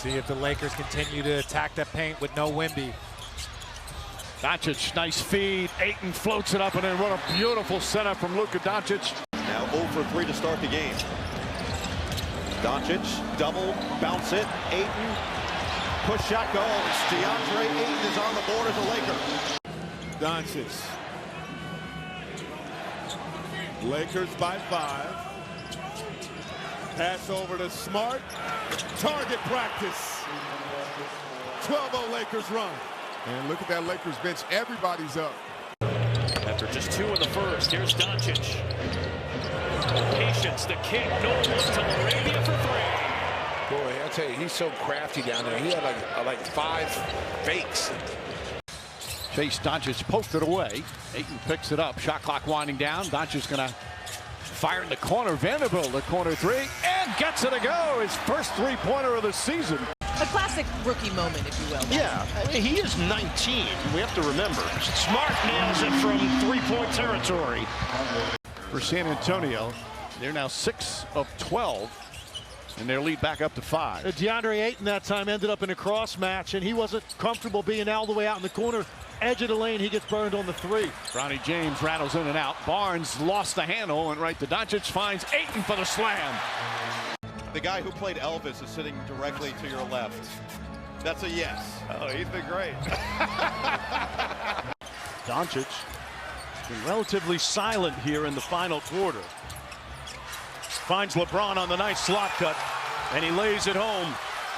See if the Lakers continue to attack that paint with no Wemby. Doncic, nice feed. Ayton floats it up, and then what a beautiful setup from Luka Doncic. Now 0 for 3 to start the game. Doncic, double, bounce it. Ayton, push shot goes. DeAndre Ayton is on the board as a Laker. Doncic. Lakers by 5. Pass over to Smart. Target practice. 12-0 Lakers run. And look at that Lakers bench. Everybody's up. After just 2 in the first, here's Doncic. Patience, the kick, no look to Laravia for 3. Boy, I'll tell you, he's so crafty down there. He had like 5 fakes. Chase Doncic posted away. Ayton picks it up. Shot clock winding down. Doncic's going to fire in the corner. Vanderbilt, the corner 3, and gets it to go. His first 3-pointer of the season. A classic rookie moment, if you will. Yeah, I mean, he is 19. We have to remember. Smart nails it from 3-point territory. For San Antonio, they're now 6 of 12, and their lead back up to 5. DeAndre Ayton that time ended up in a cross match, and he wasn't comfortable being all the way out in the corner. Edge of the lane, he gets burned on the 3. Ronnie James rattles in and out. Barnes lost the handle, and right to Doncic, finds Ayton for the slam. The guy who played Elvis is sitting directly to your left. That's a yes. Oh, he's been great. Doncic been relatively silent here in the final quarter. Finds LeBron on the nice slot cut, and he lays it home.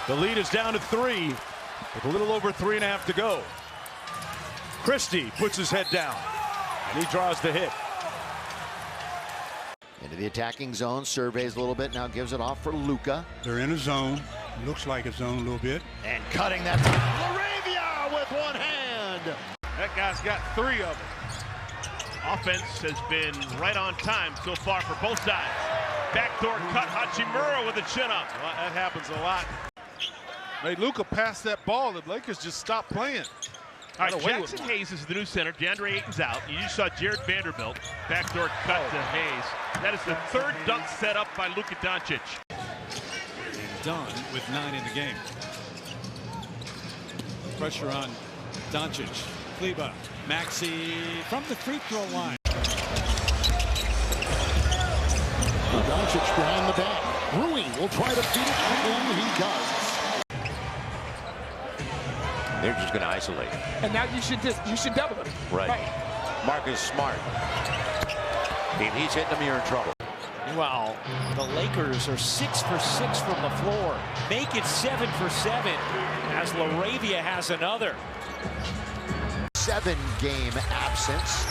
The lead is down to 3 with a little over 3.5 to go. Christie puts his head down, and he draws the hit. Into the attacking zone, surveys a little bit, now gives it off for Luka. They're in a zone. Looks like a zone a little bit. And cutting that time. Laravia with one hand. That guy's got 3 of them. Offense has been right on time so far for both sides. Backdoor cut, Hachimura with a chin-up. Well, that happens a lot. Hey, Luka passed that ball. The Lakers just stopped playing. All right, Jackson Hayes is the new center. DeAndre Ayton's out. You just saw Jared Vanderbilt. Backdoor cut to Hayes. That is the 3rd dunk set up by Luka Doncic. And done with 9 in the game. Pressure on Doncic. Kleba. Maxey from the free throw line. Doncic behind the back. Rui will try to beat it, and he does. They're just going to isolate. And now you should double it. Right. Marcus Smart. If he's hitting them, you're in trouble. Meanwhile, the Lakers are 6 for 6 from the floor. Make it 7 for 7 as Laravia has another. 7-game absence.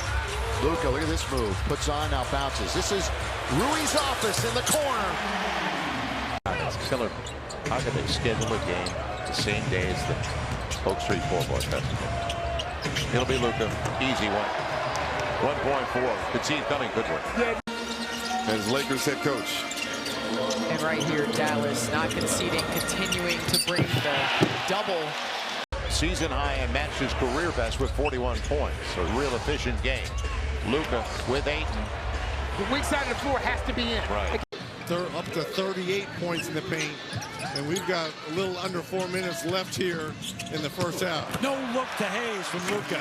Luka, look at this move. Puts on, now bounces. This is Rui's office in the corner. Killer. How can they schedule a game the same day as the Oak Street Football Festival? It'll be Luka. Easy one. 1.4. Could see it coming. Good one. As Lakers head coach. And right here, Dallas not conceding, continuing to bring the double. Season high and matched his career best with 41 points. A real efficient game. Luka with Ayton. The weak side of the floor has to be in. Right. They're up to 38 points in the paint. And we've got a little under 4 minutes left here in the first half. No look to Hayes from Luka.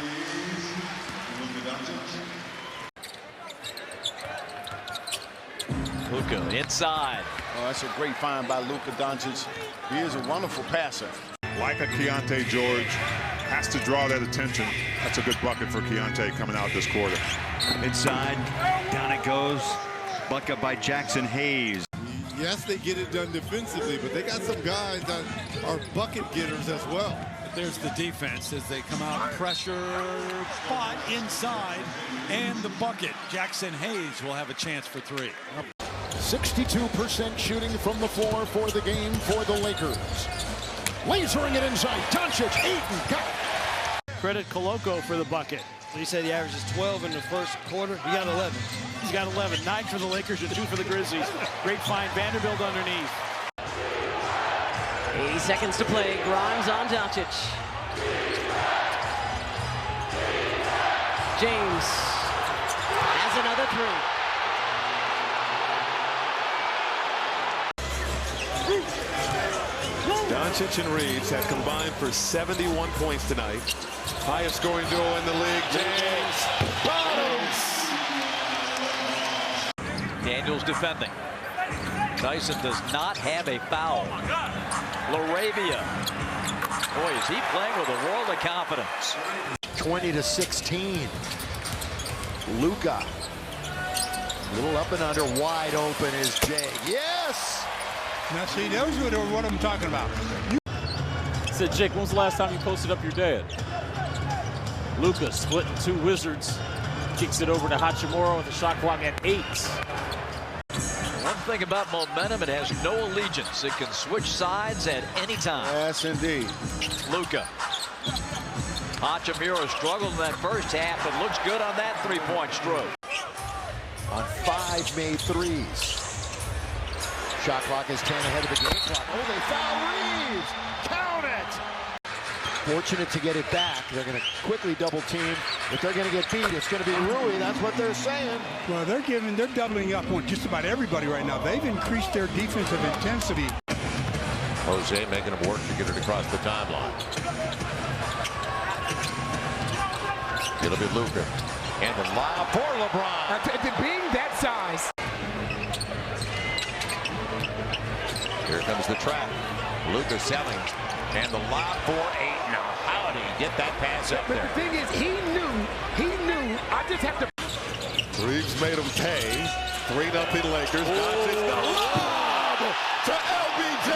Luka inside. Oh, that's a great find by Luka Doncic. He is a wonderful passer. Like a Keontae George, has to draw that attention. That's a good bucket for Keontae coming out this quarter. Inside, down it goes. Bucket by Jackson Hayes. Yes, they get it done defensively, but they got some guys that are bucket getters as well. There's the defense as they come out, pressure, spot inside, and the bucket. Jackson Hayes will have a chance for 3. 62% shooting from the floor for the game for the Lakers. Lasering it inside. Doncic, Ayton, got it. Credit Koloko for the bucket. He said he averages 12 in the first quarter. He got 11. He's got 11. 9 for the Lakers and 2 for the Grizzlies. Great find. Vanderbilt underneath. 80 seconds to play. Grimes on Doncic. James has another 3. Doncic and Reeves have combined for 71 points tonight. Highest scoring duo in the league. James Bottoms. Daniels defending. Tyson does not have a foul. LaRavia. Boy, is he playing with a world of confidence. 20-16. Luka. A little up and under, wide open is Jay. Yes! Now see, those are what I'm talking about. I said, Jake, when was the last time you posted up your dad? Luka splitting two Wizards. Kicks it over to Hachimura with a shot clock at 8. One thing about momentum, it has no allegiance. It can switch sides at any time. Yes, indeed. Luka. Hachimura struggled in that first half, but looks good on that three-point stroke. On 5 made threes. Shot clock is 10 ahead of the game clock. Oh, they foul Reeves! Count it! Fortunate to get it back. They're going to quickly double team. If they're going to get beat, it's going to be Rui. That's what they're saying. Well, they're doubling up on just about everybody right now. They've increased their defensive intensity. Jose making him work to get it across the timeline. It'll be Luka. And the lob for LeBron. Being that size. Here comes the trap. Luka selling. And the lob for Ayton. Now, how did he get that pass up But there? the thing is, he knew, I just have to. Reeves made him pay. 3-0 Lakers. Doncic the lob to LBJ.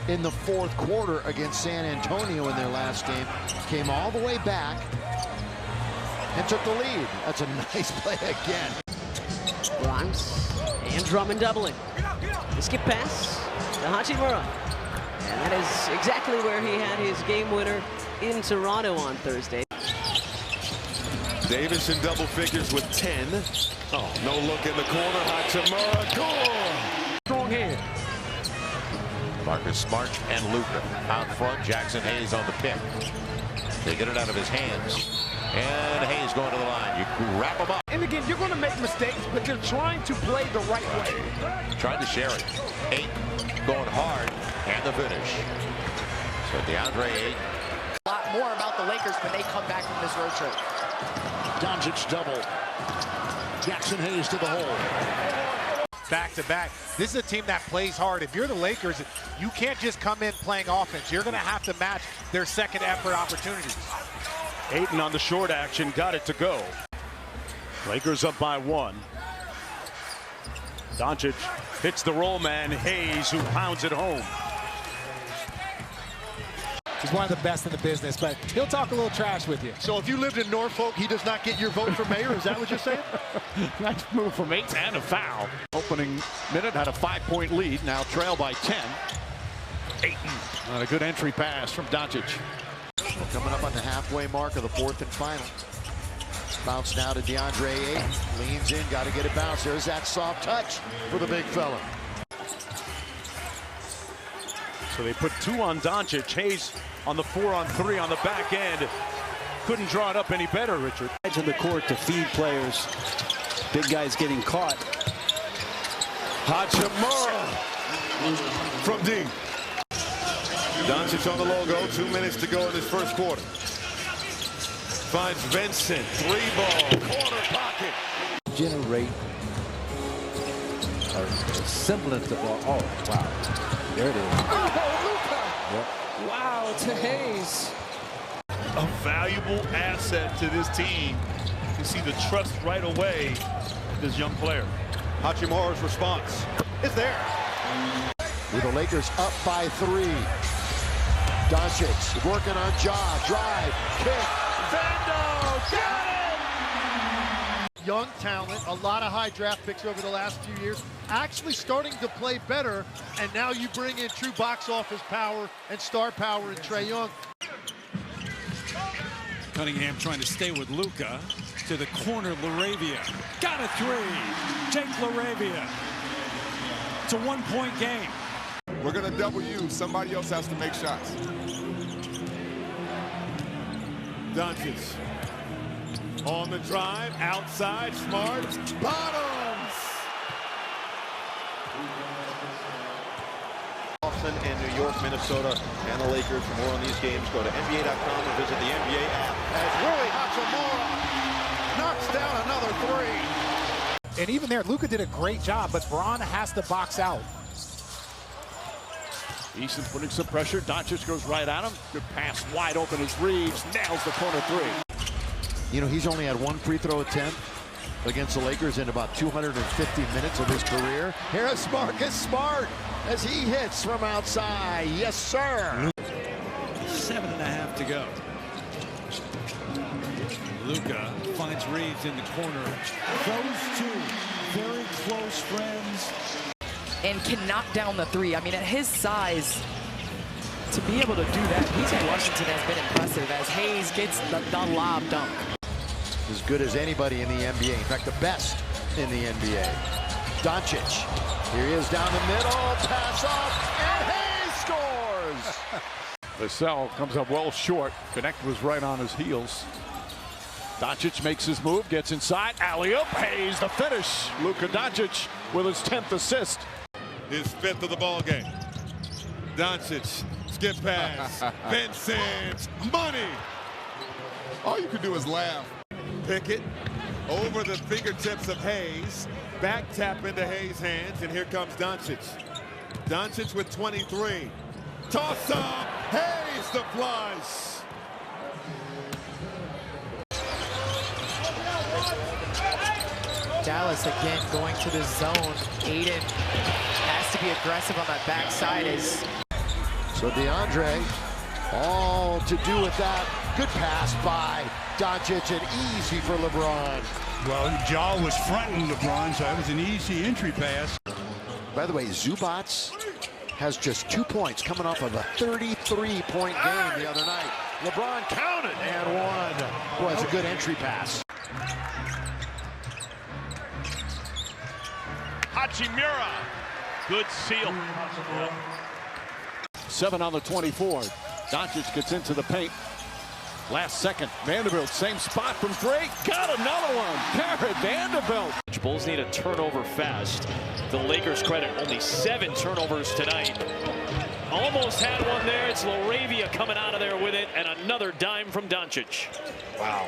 In the fourth quarter against San Antonio in their last game, came all the way back and took the lead. That's a nice play again. Grimes and Drummond doubling. The skip pass to Hachimura. And that is exactly where he had his game winner in Toronto on Thursday. Davis in double figures with 10. Oh, no look in the corner. Hachimura, goal! Strong hand. Marcus Smart and Luka out front. Jackson Hayes on the pick. They get it out of his hands. And Hayes going to the line. You wrap him up. And again, you're going to make mistakes, but you're trying to play the right way. Trying to share it. Ayton going hard. And the finish. So DeAndre Ayton. A lot more about the Lakers when they come back from this road trip. Doncic double. Jackson Hayes to the hole. Back-to-back. This is a team that plays hard. If you're the Lakers, you can't just come in playing offense. You're going to have to match their second effort opportunities. Ayton on the short action, got it to go. Lakers up by 1. Doncic hits the roll man, Hayes, who pounds it home. He's one of the best in the business, but he'll talk a little trash with you. So if you lived in Norfolk, he does not get your vote for mayor? Is that what you're saying? Nice move from Ayton and a foul. Opening minute had a 5-point lead. Now trail by 10. Ayton on a good entry pass from Doncic. Well, coming up on the halfway mark of the fourth and final. Bounce now to DeAndre Ayton. Leans in, got to get it bounced. There's that soft touch for the big fella. So they put 2 on Doncic. Hayes on the 4-on-3 on the back end. Couldn't draw it up any better, Richard. Edge of the court to feed players. Big guys getting caught. Hachimura from deep. Doncic on the logo. 2 minutes to go in this first quarter. Finds Vincent. 3-ball. Corner pocket. Generate a semblance of oh wow. There it is. Oh, Luka! Yep. Wow, to Hayes. A valuable asset to this team. You see the trust right away in this young player. Hachimura's response is there. With the Lakers up by 3. Doncic working on Ja. Drive. Kick. Vando. Got it! Young talent, a lot of high draft picks over the last few years, actually starting to play better, and now you bring in true box office power and star power in Trae Young. Cunningham trying to stay with Luka to the corner. LaRavia got a 3. Jake LaRavia. It's a 1-point game. We're going to double you. Somebody else has to make shots. Doncic on the drive, outside, Smart, Bottoms. Brooklyn and New York, Minnesota, and the Lakers. For more on these games, go to NBA.com or visit the NBA app. As Rui Hachimura knocks down another three. And even there, Luka did a great job, but Braun has to box out. Easton putting some pressure. Doncic goes right at him. Good pass wide open as Reeves nails the corner three. You know, he's only had one free throw attempt against the Lakers in about 250 minutes of his career. Here's Marcus Smart as he hits from outside. Yes, sir. 7.5 to go. Luka finds Reeves in the corner. Those two very close friends. And can knock down the three. I mean, at his size, to be able to do that, PJ Washington has been impressive as Hayes gets the lob dunk. As good as anybody in the NBA. In fact, the best in the NBA. Doncic. Here he is down the middle. Pass off. And Hayes scores. Vassell comes up well short. Connect was right on his heels. Doncic makes his move. Gets inside. Alley-oop. Hayes the finish. Luka Doncic with his 10th assist. His 5th of the ball game. Doncic, skip pass, Vincent, money. All you can do is laugh. Pickett over the fingertips of Hayes. Back tap into Hayes' hands, and here comes Doncic. Doncic with 23. Toss up, Hayes the flush. Dallas again going to the zone. Aiden has to be aggressive on that backside. So DeAndre, all to do with that. Good pass by Doncic and easy for LeBron. Well, Jaw was fronting LeBron, so that was an easy entry pass. By the way, Zubats has just 2 points coming off of a 33-point game the other night. LeBron counted and one. Boy, it's a good entry pass. Hachimura, good seal. 7 on the 24. Doncic gets into the paint. Last second, Vanderbilt, same spot from three. Got another one. Garrett Vanderbilt. Bulls need a turnover fast. The Lakers credit, only 7 turnovers tonight. Almost had one there. It's Laravia coming out of there with it, and another dime from Doncic. Wow.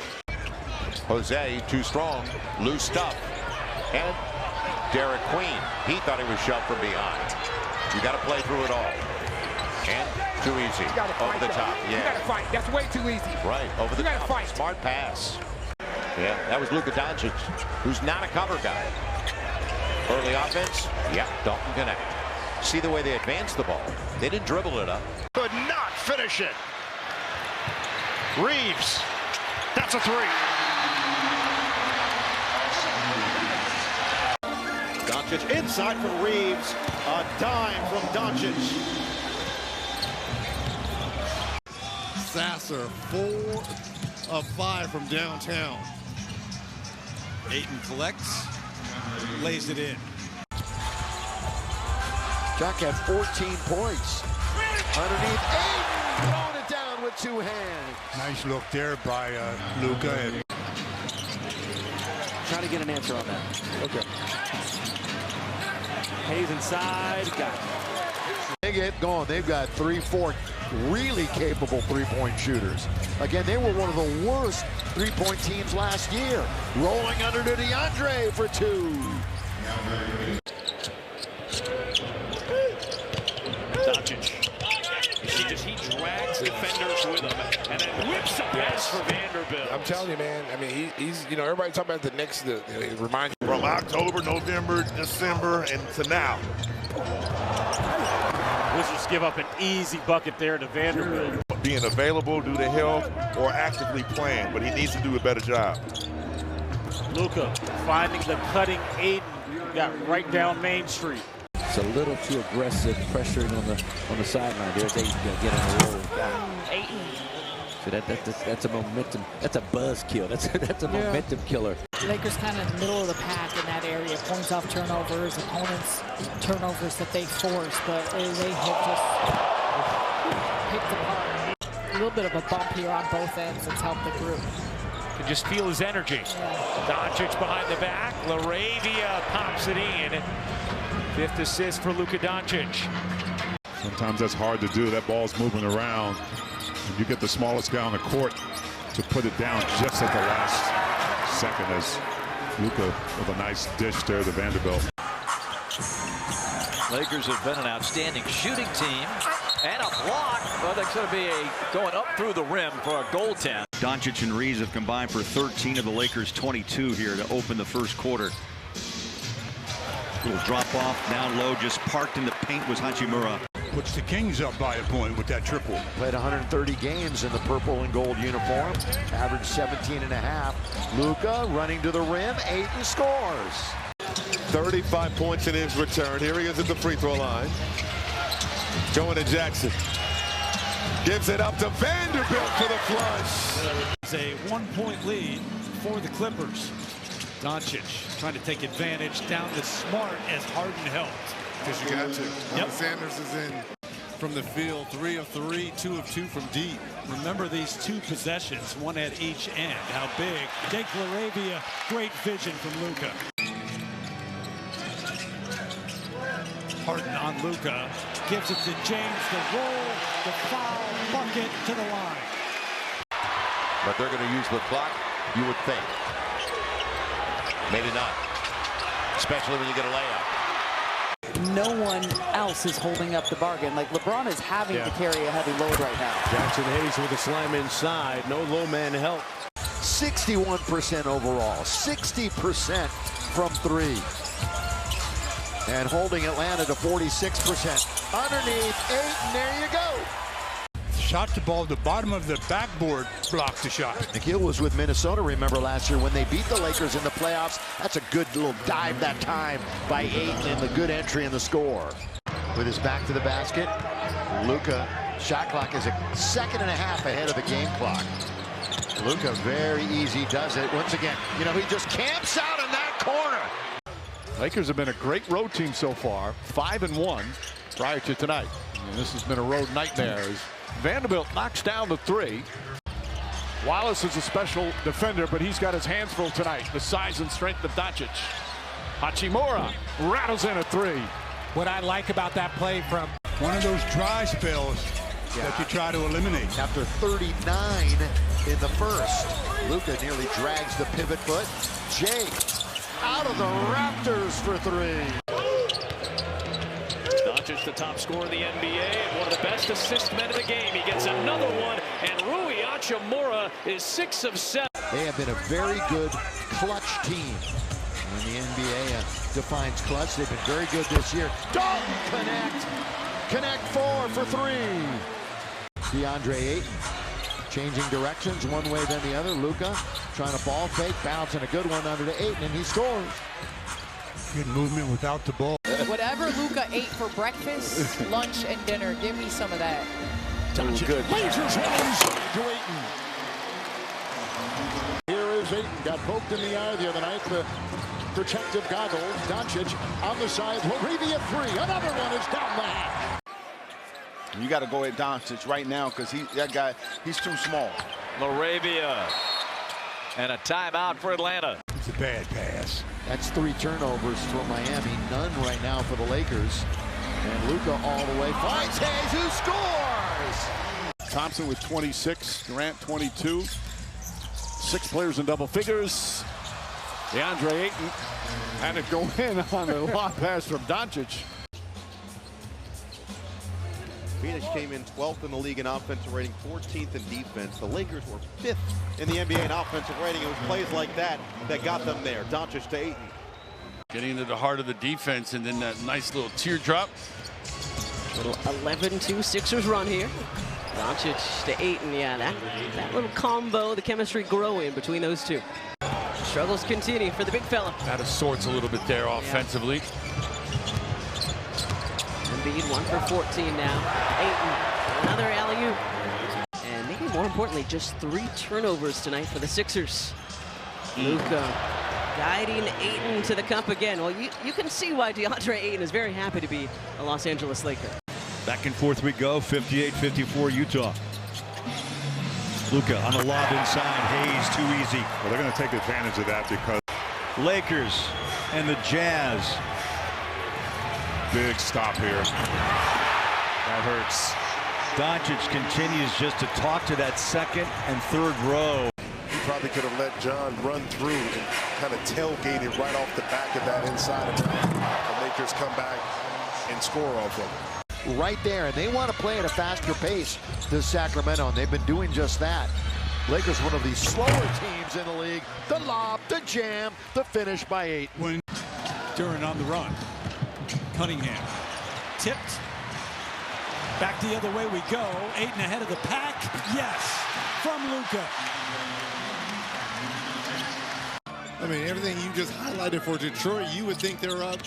Jose, too strong, loose stuff. And Derek Queen, he thought he was shoved from behind. You got to play through it all. And too easy. Over the top. Yeah. You got to fight. That's way too easy. Right. Over the top. Fight. Smart pass. Yeah, that was Luka Doncic, who's not a cover guy. Early offense. Yep. Dalton connect. See the way they advanced the ball. They didn't dribble it up. Could not finish it. Reeves. That's a three. Doncic inside from Reeves. A dime from Doncic. Sasser, 4 of 5 from downtown. Ayton collects, lays it in. Jock had 14 points. Underneath, Ayton throwing it down with 2 hands. Nice look there by Luka. Try to get an answer on that. Okay. Hayes inside, got it. They get going. They've got 3-4 really capable three-point shooters. Again, they were one of the worst three-point teams last year. Rolling under to DeAndre for 2. Doncic. You see just he drags defenders with him and then whips a pass for Vanderbilt. I'm telling you, man. I mean, he's you know, everybody talking about the Knicks. It reminds you from October, November, December, and to now. Wizards give up an easy bucket there to Vanderbilt. Being available due to health or actively playing, but he needs to do a better job. Luka finding the cutting Aiden. Got right down Main Street. It's a little too aggressive, pressuring on the sideline. There's Aiden going to get on the roll. Aiden. So that's a momentum. That's a buzz kill. That's a momentum killer. Lakers kind of in the middle of the pack in that area. Points off turnovers, opponents turnovers that they force, but they have just picked apart. A little bit of a bump here on both ends that's helped the group. You can just feel his energy. Yeah. Doncic behind the back. Laravia pops it in. 5th assist for Luka Doncic. Sometimes that's hard to do. That ball's moving around. And you get the smallest guy on the court to put it down just at the last second as Luka with a nice dish there to Vanderbilt. Lakers have been an outstanding shooting team. And a block. Well, that's going to be going up through the rim for a goaltend. Doncic and Reeves have combined for 13 of the Lakers' 22 here to open the first quarter. Little drop off down low, just parked in the paint was Hachimura. Puts the Kings up by a point with that triple. Played 130 games in the purple and gold uniform. Averaged 17.5. Luka running to the rim. Ayton scores. 35 points in his return. Here he is at the free throw line. Going to Jackson. Gives it up to Vanderbilt for the flush. It's a 1-point lead for the Clippers. Doncic trying to take advantage down to Smart as Harden helped. Because you got to. Yep. Sanders is in from the field. 3 of 3, 2 of 2 from deep. Remember these two possessions, one at each end. How big. Jake LaRavia, great vision from Luka. Harden on Luka. Gives it to James. The roll, the foul, bucket to the line. But they're going to use the clock, you would think. Maybe not. Especially when you get a layup. No one else is holding up the bargain. Like LeBron is having to carry a heavy load right now. Jackson Hayes with a slam inside. No low man help. 61% overall. 60% from 3. And holding Atlanta to 46%. Underneath 8, and there you go. Shot the ball at the bottom of the backboard, blocked the shot. McGill was with Minnesota, remember last year when they beat the Lakers in the playoffs. That's a good little dive that time by Ayton and the good entry in the score. With his back to the basket, Luka, shot clock is a 1.5 seconds ahead of the game clock. Luka very easy does it. Once again, you know, he just camps out in that corner. Lakers have been a great road team so far, 5-1 prior to tonight. And this has been a road nightmare as Vanderbilt knocks down the 3. Wallace is a special defender, but he's got his hands full tonight. The size and strength of Doncic. Hachimura rattles in a 3. What I like about that play from one of those dry spells that you try to eliminate. After 39 in the first, Luka nearly drags the pivot foot. Jake out of the Raptors for 3. Doncic, the top scorer in the NBA, and one of the best assist men in the game. He gets another one, and Rui Hachimura is 6 of 7. They have been a very good clutch team. When the NBA defines clutch, they've been very good this year. Don't connect 4 for 3. DeAndre Ayton changing directions one way then the other. Luka trying to ball fake, bounce, and a good one under to Ayton, and he scores. Good movement without the ball. Whatever Luka ate for breakfast, lunch, and dinner, give me some of that. Doncic good. lasers one inside to Ayton. Here is Ayton. Got poked in the eye the other night. The protective goggles. Doncic on the side. LaRavia 3. Another one is down the hatch. You got to go at Doncic right now because he's too small. LaRavia. And a timeout for Atlanta. It's a bad pass. That's 3 turnovers for Miami. None right now for the Lakers. And Luka all the way finds Hayes, who scores! Thompson with 26. Durant 22. 6 players in double figures. DeAndre Ayton had it go in on the long pass from Doncic. Phoenix came in 12th in the league in offensive rating, 14th in defense. The Lakers were 5th in the NBA in offensive rating. It was plays like that that got them there. Doncic to Ayton. Getting into the heart of the defense, and then that nice little teardrop. Little 11-2 Sixers run here. Doncic to Ayton, yeah, that little combo, the chemistry growing between those two. Struggles continue for the big fella. Out of sorts a little bit there offensively. Embiid 1 for 14 now. Ayton, another alley-oop. And maybe more importantly, just 3 turnovers tonight for the Sixers. Luka guiding Ayton to the cup again. Well, you can see why DeAndre Ayton is very happy to be a Los Angeles Laker. Back and forth we go, 58-54 Utah. Luka on the lob inside, Hayes too easy. Well, they're going to take advantage of that because Lakers and the Jazz. Big stop here. That hurts. Doncic continues just to talk to that second and third row. He probably could have let John run through and kind of tailgated right off the back of that inside of the Lakers come back and score off of it. Right there, and they want to play at a faster pace to Sacramento, and they've been doing just that. Lakers, one of the slower teams in the league. The lob, the jam, the finish by 8. Duran on the run. Cunningham tipped. Back the other way we go. Ayton ahead of the pack. Yes, from Luka. I mean, everything you just highlighted for Detroit, you would think they're up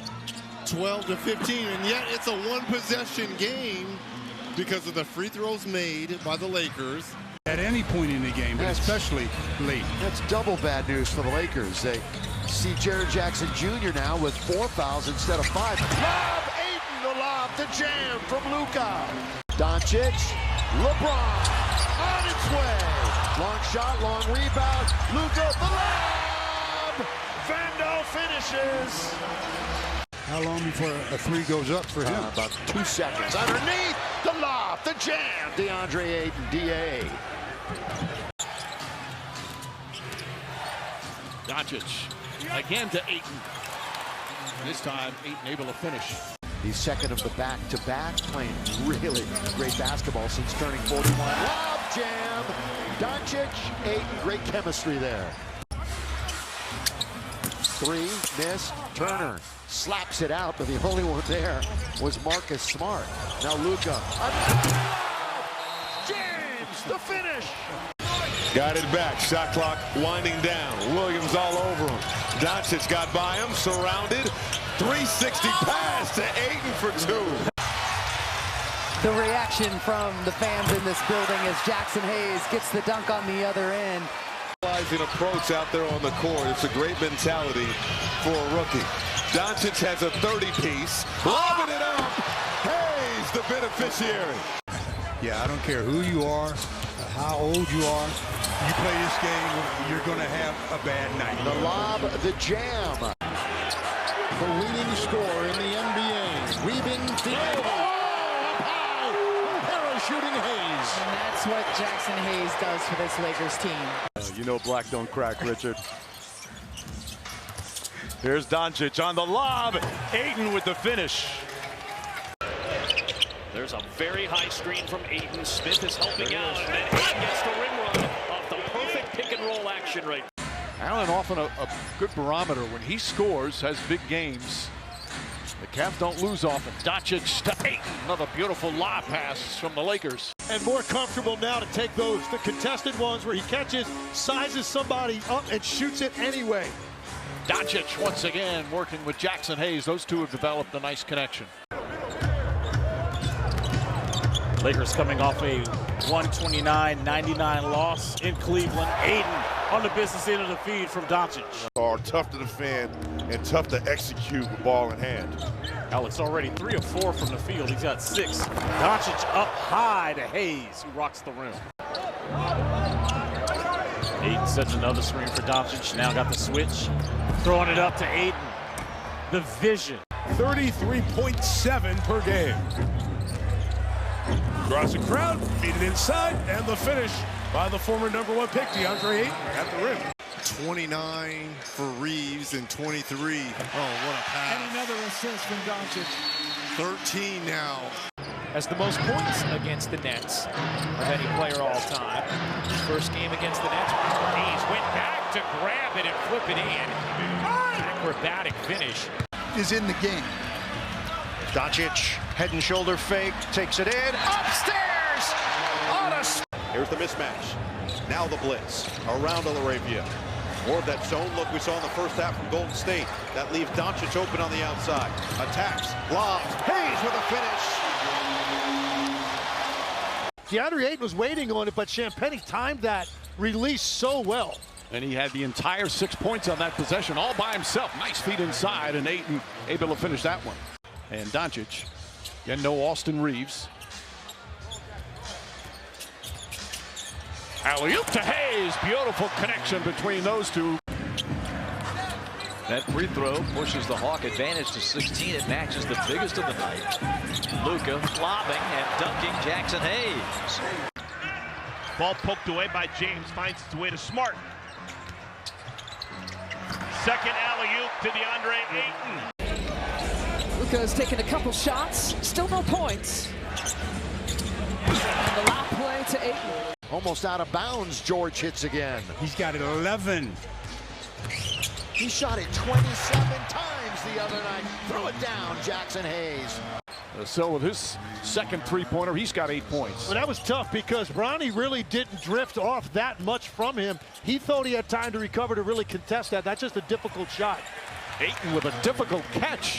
12 to 15, and yet it's a one-possession game because of the free throws made by the Lakers. At any point in the game, but especially late. That's double bad news for the Lakers. They see Jared Jackson Jr. now with 4 fouls instead of 5. Lob, Ayton, the lob, the jam from Luka. Doncic, LeBron, on its way. Long shot, long rebound. Luka, the lob. Vandal finishes. How long before a 3 goes up for him? About 2 seconds. Underneath, the lob, the jam. DeAndre Ayton, DA. Doncic again to Ayton. This time, Ayton able to finish. He's second of the back-to-back, playing really great basketball since turning 41. Lob jam. Doncic, Ayton, great chemistry there. 3, missed. Turner slaps it out, but the only one there was Marcus Smart. Now Luka. James, the finish. Got it back. Shot clock winding down. Williams all over him. Doncic got by him, surrounded. 360 pass to Ayton for 2. The reaction from the fans in this building as Jackson Hayes gets the dunk on the other end. An approach out there on the court. It's a great mentality for a rookie. Doncic has a 30-piece. Lobbing it up. Hayes, the beneficiary. Yeah, I don't care who you are, how old you are. You play this game, you're going to have a bad night. The lob, the jam. The leading scorer in the NBA. Weaving the parachuting Hayes. And that's what Jackson Hayes does for this Lakers team. You know black don't crack, Richard. Here's Doncic on the lob. Ayton with the finish. There's a very high screen from Ayton. Smith is helping out, and then Ayton gets the ring run off the perfect pick-and-roll action right now. Allen often a good barometer. When he scores, has big games. The Cavs don't lose often. Doncic to Ayton. Another beautiful lob pass from the Lakers. And more comfortable now to take those, the contested ones where he catches, sizes somebody up, and shoots it anyway. Doncic once again working with Jackson Hayes. Those two have developed a nice connection. Lakers coming off a 129-99 loss in Cleveland. Ayton on the business end of the feed from Doncic. Are tough to defend and tough to execute with ball in hand. Alex already 3 of 4 from the field. He's got 6. Doncic up high to Hayes, who rocks the rim. Ayton sets another screen for Doncic. Now got the switch. Throwing it up to Ayton. The vision. 33.7 per game. Draws the crowd, feed it inside, and the finish by the former #1 pick, DeAndre Ayton, at the rim. 29 for Reeves and 23. Oh, what a pass. And another assist from Doncic. 13 now. Has the most points against the Nets of any player all time. First game against the Nets. Hayes went back to grab it and flip it in. Acrobatic finish. Is in the game. Doncic, head and shoulder fake, takes it in, upstairs! Here's the mismatch. Now the blitz. Around to LaRavia. More of that zone look we saw in the first half from Golden State. That leaves Doncic open on the outside. Attacks, lobs, Hayes with a finish. DeAndre Ayton was waiting on it, but Champagnie timed that release so well. And he had the entire 6 points on that possession all by himself. Nice feed inside, and Ayton able to finish that one. And Doncic, again, no Austin Reeves. Alley-oop to Hayes. Beautiful connection between those two. That free throw pushes the Hawk advantage to 16. It matches the biggest of the night. Luka lobbing and dunking Jackson Hayes. Ball poked away by James, finds its way to Smart. Second alley-oop to DeAndre Ayton. Luka has taken a couple shots, still no points. And the lob play to Ayton. Almost out of bounds, George hits again. He's got 11. He shot it 27 times the other night. Throw it down, Jackson Hayes. So with his second three-pointer, he's got 8 points. Well, that was tough because Bronny really didn't drift off that much from him. He thought he had time to recover to really contest that. That's just a difficult shot. Ayton with a difficult catch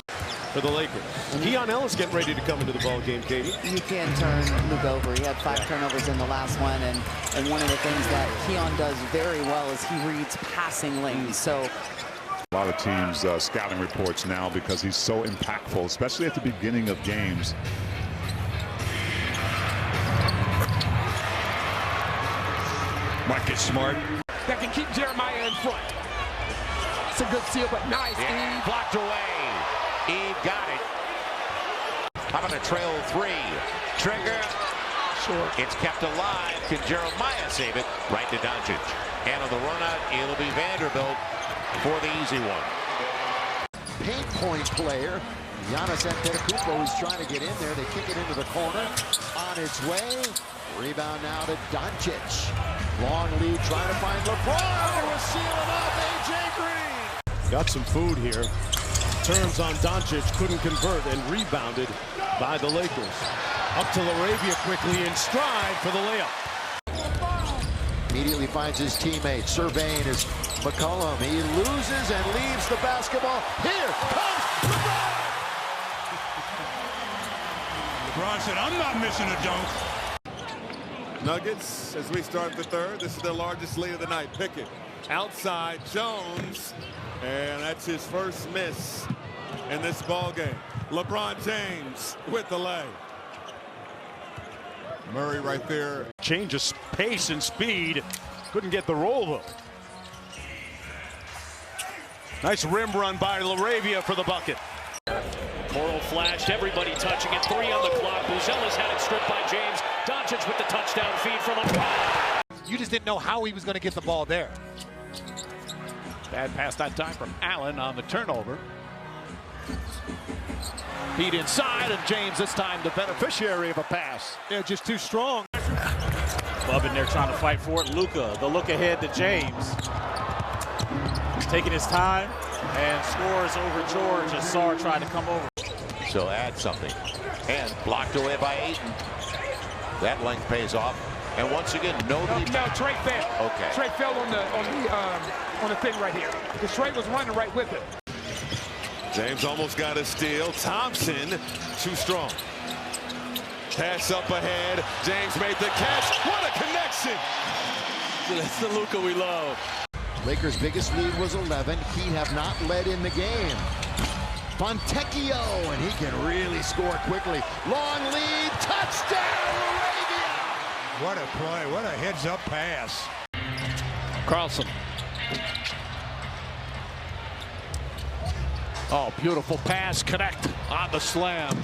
for the Lakers. Keon Ellis getting ready to come into the ball game, Katie. You can turn Luka over. He had 5 turnovers in the last one, and one of the things that Keon does very well is he reads passing lanes. So a lot of teams scouting reports now because he's so impactful, especially at the beginning of games. Marcus Smart. That can keep Jeremiah in front. It's a good steal, but nice. Yeah, blocked away. Eve got it. How about a trail 3? Trigger. Short. It's kept alive. Can Jeremiah save it? Right to Doncic. And on the run out, it'll be Vanderbilt for the easy one. Paint point player. Giannis Antetokounmpo is trying to get in there. They kick it into the corner. On its way. Rebound now to Doncic. Long lead trying to find LeBron. It was sealing off A.J. Green. Got some food here. Turns on Doncic, couldn't convert, and rebounded by the Lakers. Up to LaRavia quickly in stride for the layup. Immediately finds his teammate. Surveying is McCollum. He loses and leaves the basketball. Here comes LeBron. LeBron said, I'm not missing a dunk. Nuggets, as we start the third, this is their largest lead of the night. Pickett outside, Jones, and that's his first miss in this ball game. LeBron James with the lay. Murray right there. Change of pace and speed. Couldn't get the roll, though. Nice rim run by LaRavia for the bucket. Coral flashed, everybody touching it. 3 on the clock. Buzelis had it stripped by James. Doncic with the touchdown feed from him. You just didn't know how he was going to get the ball there. Bad pass that time from Allen on the turnover. Feed inside, and James this time the beneficiary of a pass. Yeah, just too strong. Bub in there trying to fight for it. Luka, the look ahead to James. He's taking his time and scores over George as Sarr tried to come over. So add something. And blocked away by Ayton. That length pays off. And once again, nobody. No, Trey fell. Okay. Trey fell on the thing right here. Because Trey was running right with it. James almost got a steal. Thompson, too strong. Pass up ahead. James made the catch. What a connection! That's the Luka we love. Lakers' biggest lead was 11. Heat have not led in the game. Fontecchio, and he can really score quickly. Long lead, touchdown, LaRavia! What a play, what a heads-up pass. Carlson. Oh, beautiful pass, connect on the slam.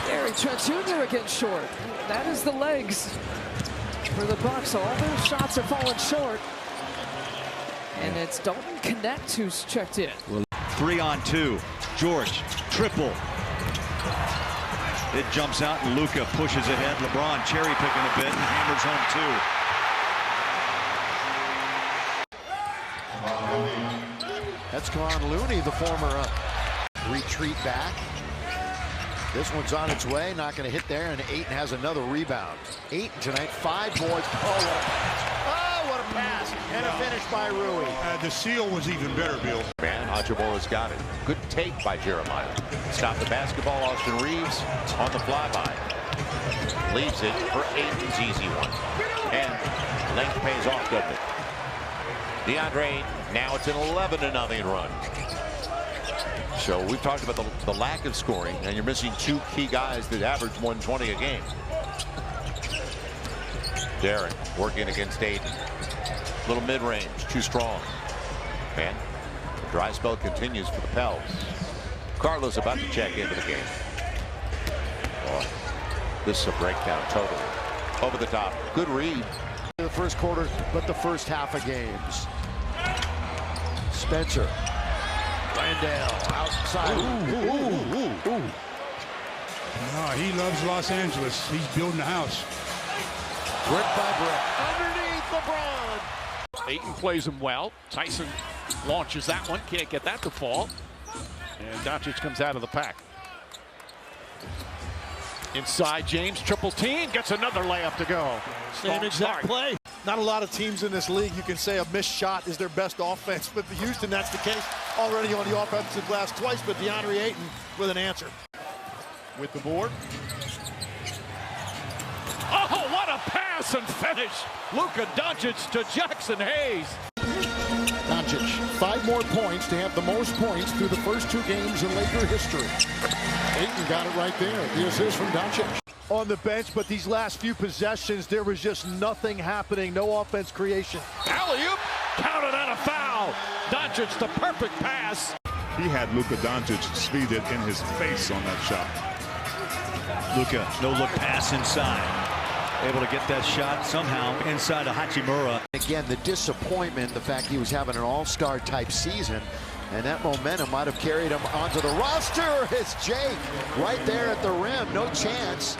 Gary Trent Jr. against short. That is the legs for the Bucks. All their shots are falling short. And it's Dalton Connect who's checked in. 3-on-2. George, triple. It jumps out and Luka pushes ahead. LeBron cherry picking a bit and hammers home 2. That's Kevon Looney, the former retreat back. This one's on its way, not going to hit there, and Ayton has another rebound. Ayton tonight, 5 boards. Oh, what a pass, and a finish by Rui. The seal was even better, Bill. Man, Hachimura's got it. Good take by Jeremiah. Stop the basketball, Austin Reeves on the flyby. Leaves it for Ayton's easy one. And length pays off, doesn't it? DeAndre Ayton, now it's an 11-0 run. So we've talked about the lack of scoring, and you're missing 2 key guys that average 120 a game. Derek working against Ayton. Little mid-range, too strong. And the dry spell continues for the Pels. Carlos about to check into the game. Oh, this is a breakdown totally. Over the top. Good read. The first quarter, but the first half of games. Spencer. Randall outside. Ooh. No, he loves Los Angeles. He's building a house. Brick by brick. Underneath LeBron. Ayton plays him well. Tyson launches that one. Can't get that to fall. And Doncic comes out of the pack. Inside, James triple team. Gets another layup to go. Same exact play. Not a lot of teams in this league you can say a missed shot is their best offense. But for Houston, that's the case. Already on the offensive glass twice, but DeAndre Ayton with an answer. With the board. Oh, what a pass and finish. Luka Doncic to Jackson Hayes. Doncic, 5 more points to have the most points through the first 2 games in Laker history. Ayton got it right there. The assist from Doncic. On the bench, but these last few possessions, there was just nothing happening. No offense creation. Alley-oop, counted on a foul. Doncic, the perfect pass. He had Luka Doncic speeded in his face on that shot. Luka, no-look pass inside. Able to get that shot somehow inside of Hachimura. Again, the disappointment, the fact he was having an all-star type season, and that momentum might have carried him onto the roster. It's Jake right there at the rim. No chance.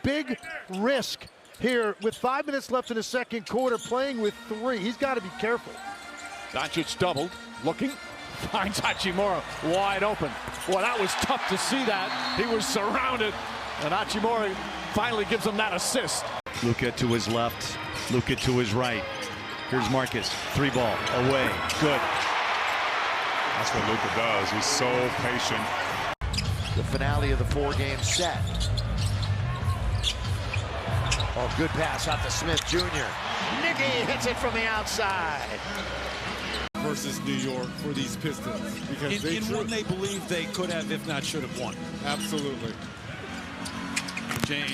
Big risk here with 5 minutes left in the second quarter, playing with 3. He's got to be careful. Doncic doubled, looking, finds Hachimura wide open. Well, that was tough to see that. He was surrounded, and Hachimura finally gives him that assist. Luka to his left, Luka to his right. Here's Marcus, 3-ball, away, good. That's what Luka does. He's so patient. The finale of the 4-game set. Oh, good pass out to Smith Jr. Nicky hits it from the outside. Versus New York for these Pistons. Because in one they believe they could have, if not should have won. Absolutely. James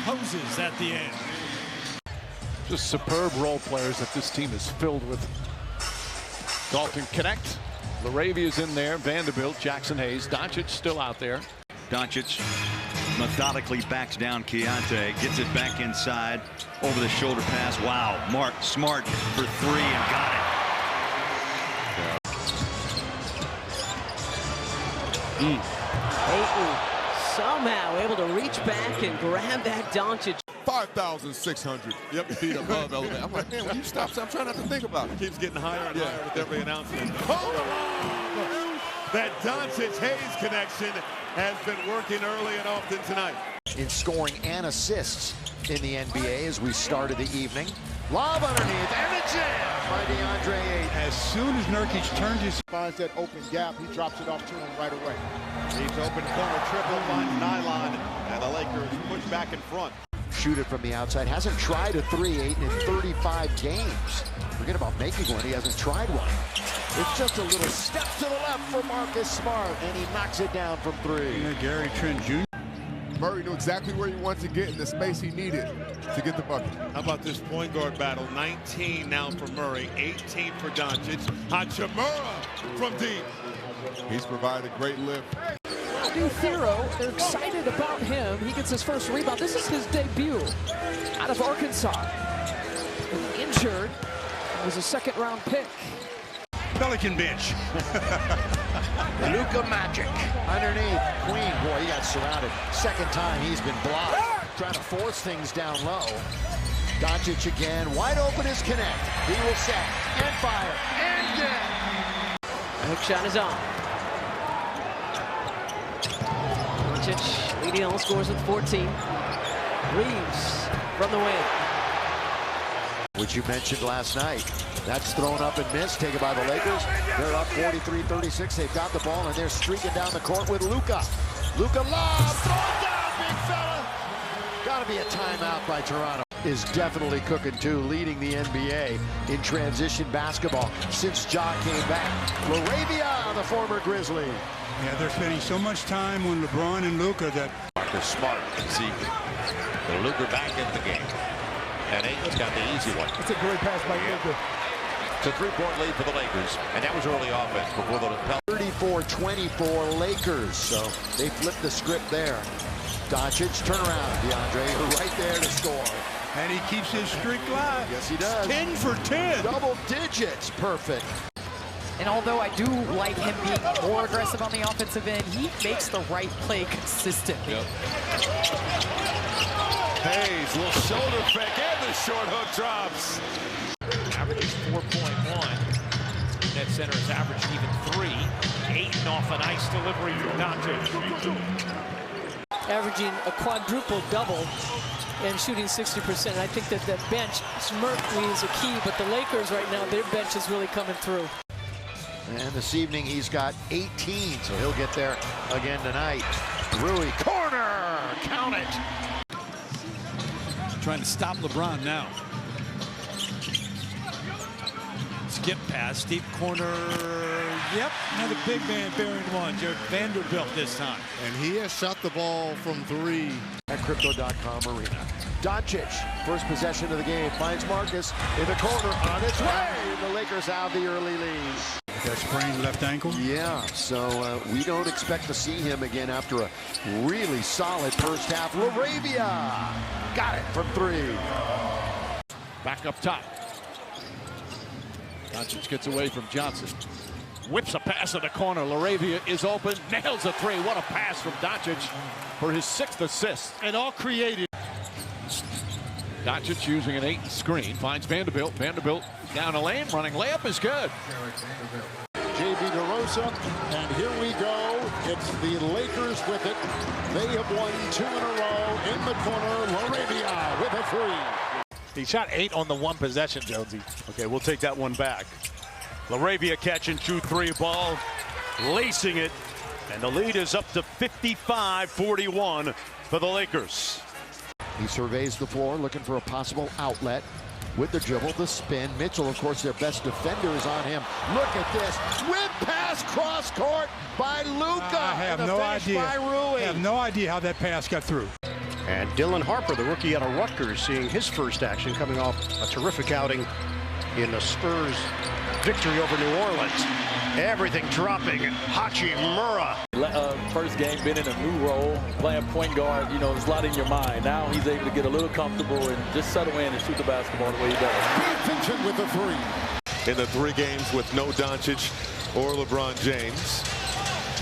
hoses at the end. Just superb role players that this team is filled with. Dalton connect. Laravia's in there. Vanderbilt, Jackson Hayes. Doncic still out there. Doncic methodically backs down Keontae, gets it back inside, over the shoulder pass. Wow, Mark Smart for 3 and got it. Ayton somehow able to reach back and grab that Doncic. 5,600 feet above elevation. I'm like, man, when you stop, I'm trying not to think about it. Keeps getting higher and higher with every announcement. That Doncic-Hayes connection has been working early and often tonight. In scoring and assists in the NBA as we started the evening. Lob underneath and a jam by DeAndre Ayton. As soon as Nurkic turns his... Finds that open gap, he drops it off to him right away. Leaves open corner, triple, finds nylon, and the Lakers push back in front. Shoot it from the outside. Hasn't tried a 3, Ayton, in 35 games. Forget about making one. He hasn't tried one. It's just a little step to the left for Marcus Smart, and he knocks it down from 3. Gary Trent Jr. Murray knew exactly where he wanted to get in the space he needed to get the bucket. How about this point guard battle? 19 now for Murray, 18 for Doncic. Hachimura from deep. He's provided a great lift. New Thero, they're excited about him. He gets his first rebound. This is his debut out of Arkansas. Injured, was a second-round pick. Pelican bench. Luka Magic underneath. Queen, boy, he got surrounded. Second time he's been blocked. Trying to force things down low. Doncic again, wide open is connect. He will set and fire and get. Hook shot is on. Doncic leading all scores with 14. Reeves from the win. Which you mentioned last night. That's thrown up and missed, taken by the Lakers. They're up 43-36. They've got the ball, and they're streaking down the court with Luka. Luka lob, throw it down, big fella. Got to be a timeout by Toronto. Is definitely cooking, too, leading the NBA in transition basketball since Ja came back. Laravia, the former Grizzly. Yeah, they're spending so much time on LeBron and Luka that... Marcus Smart, see, Luka back in the game. And Ayton's got the easy one. It's a great pass by Luka. It's a three-point lead for the Lakers, and that was early offense before the 34-24 Lakers. So they flipped the script there. Doncic, turnaround, DeAndre, right there to score. And he keeps his streak alive. Yes, he does. 10 for 10. Double digits. Perfect. And although I do like him being more aggressive on the offensive end, he makes the right play consistently. Yep. Hayes, little shoulder fake, and the short hook drops. Averages 4.1. Net center is averaging even 3. Ayton off a nice delivery from Doncic. Averaging a quadruple double and shooting 60%. I think that that bench smartly is a key, but the Lakers right now, their bench is really coming through. And this evening he's got 18, so he'll get there again tonight. Rui, corner, count it. Trying to stop LeBron now. Skip pass, deep corner. Yep, another big man bearing one. Jared Vanderbilt this time. And he has shot the ball from 3. At Crypto.com arena. Doncic, first possession of the game, finds Marcus in the corner on its way. The Lakers have the early lead. That sprained left ankle? Yeah, so we don't expect to see him again after a really solid first half. LaRavia got it from 3. Back up top. Doncic gets away from Johnson. Whips a pass in the corner. LaRavia is open. Nails a 3. What a pass from Doncic for his 6th assist. And all created. Doncic using an 8 screen. Finds Vanderbilt. Vanderbilt down a lane. Running layup is good. JB DeRosa, and here we go. It's the Lakers with it. They have won 2 in a row. In the corner, LaRavia with a 3. He shot 8 on the one possession, Jonesy. Okay, we'll take that one back. LaRavia catching 2-3 ball, lacing it, and the lead is up to 55-41 for the Lakers. He surveys the floor, looking for a possible outlet. With the dribble, the spin. Mitchell, of course, their best defender is on him. Look at this. Whip pass cross court by Luka. I have no idea. I have no idea how that pass got through. And Dylan Harper, the rookie out of Rutgers, seeing his first action coming off a terrific outing in the Spurs victory over New Orleans. Everything dropping. Hachimura. First game, been in a new role, playing point guard. You know, there's a lot in your mind. Now he's able to get a little comfortable and just settle in and shoot the basketball the way he does. Vincent with a 3. In the 3 games with no Doncic or LeBron James.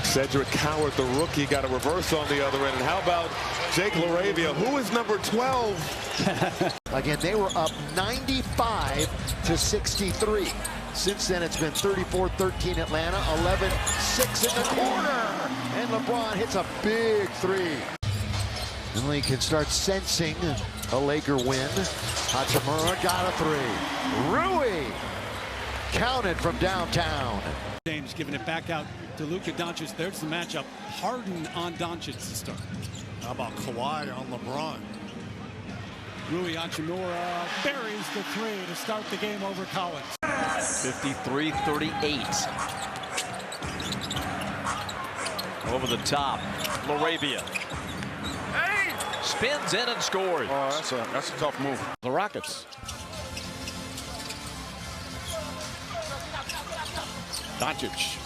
Cedric Howard, the rookie, got a reverse on the other end. And how about Jake LaRavia, who is number 12? Again, they were up 95-63. Since then, it's been 34-13 Atlanta, 11-6 in the corner. And LeBron hits a big 3. Finley can start sensing a Laker win. Hachimura got a 3. Rui counted from downtown. James giving it back out to Luka Doncic. There's the matchup. Harden on Doncic to start. How about Kawhi on LeBron? Rui Hachimura buries the 3 to start the game over Collins. 53-38. Over the top, LaRavia. Spins in and scores. Oh, that's a tough move. The Rockets. Doncic.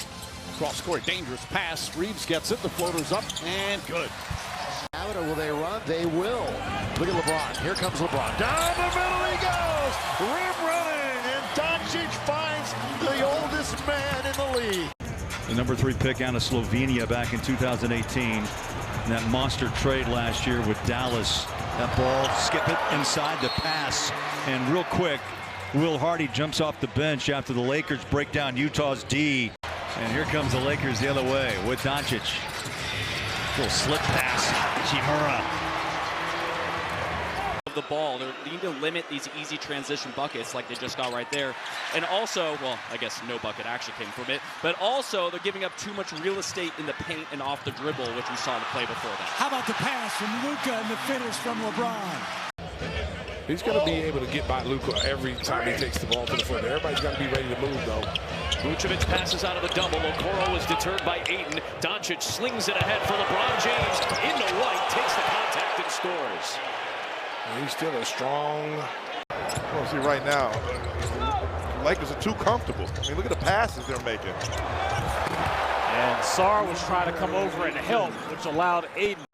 Cross court, dangerous pass. Reeves gets it. The floater's up and good. Or will they run? They will. Look at LeBron. Here comes LeBron. Down the middle he goes. Rim running. And Doncic finds the oldest man in the league. The number 3 pick out of Slovenia back in 2018. And that monster trade last year with Dallas. That ball, skip it inside the pass. And real quick, Will Hardy jumps off the bench after the Lakers break down Utah's D. And here comes the Lakers the other way with Doncic. Little slip pass. Hachimura. The ball, they need to limit these easy transition buckets like they just got right there. And also, well, I guess no bucket actually came from it, but also they're giving up too much real estate in the paint and off the dribble, which we saw in the play before that. How about the pass from Luka and the finish from LeBron? He's going to be able to get by Luka every time he takes the ball to the foot. Everybody's got to be ready to move, though. Vucevic passes out of the double. Okoro is deterred by Ayton. Doncic slings it ahead for LeBron James. In the white, takes the contact and scores. And he's still a strong... Well, see, right now, Lakers are too comfortable. I mean, look at the passes they're making. And Sarr was trying to come over and help, which allowed Aiden.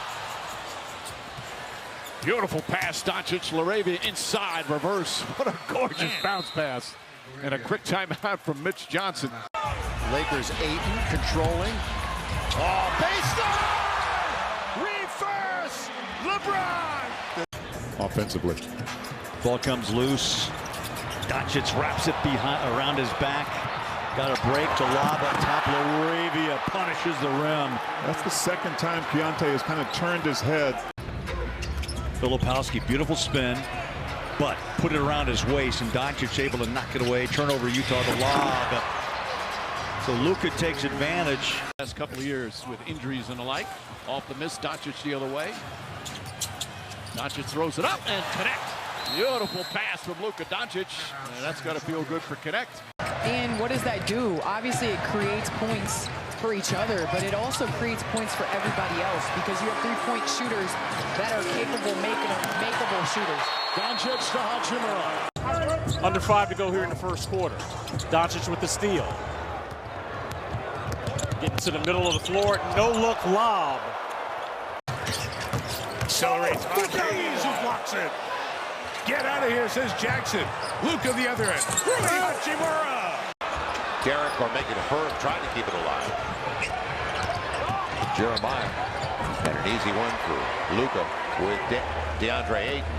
Beautiful pass, Doncic, LaRavia inside, reverse. What a gorgeous bounce pass. And a quick timeout from Mitch Johnson. Lakers Ayton controlling. Oh, baseline! Reverse! LeBron! Offensively. Ball comes loose. Doncic wraps it around his back. Got a break to lob on top. LaRavia punishes the rim. That's the second time Keontae has kind of turned his head. Filipowski, beautiful spin, but put it around his waist, and Doncic able to knock it away. Turnover, Utah, the lob. So Luka takes advantage. Last couple of years with injuries and the like. Off the miss, Doncic the other way. Doncic throws it up and connect. Beautiful pass from Luka Doncic. And that's got to feel good for Connect. And what does that do? Obviously, it creates points for each other, but it also creates points for everybody else because you have three-point shooters that are capable, makeable shooters. Doncic to Hachimura. Under 5 to go here in the first quarter. Doncic with the steal. Getting to the middle of the floor. No look lob. Accelerates. Easy blocks it. Get out of here, says Jackson. Luka the other end. Hachimura. Derek are making Herb trying to keep it alive. Jeremiah had an easy one for Luka with DeAndre Ayton.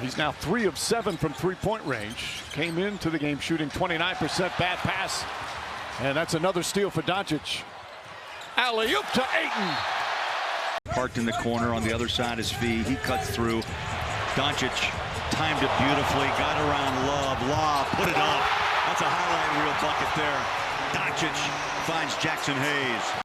He's now 3 of 7 from three-point range. Came into the game shooting 29%. Bad pass. And that's another steal for Doncic. Alley-oop to Ayton. Parked in the corner on the other side is Fee. He cuts through. Doncic timed it beautifully. Got around Love. Lob. Put it up. That's a highlight reel bucket there. Doncic finds Jackson Hayes.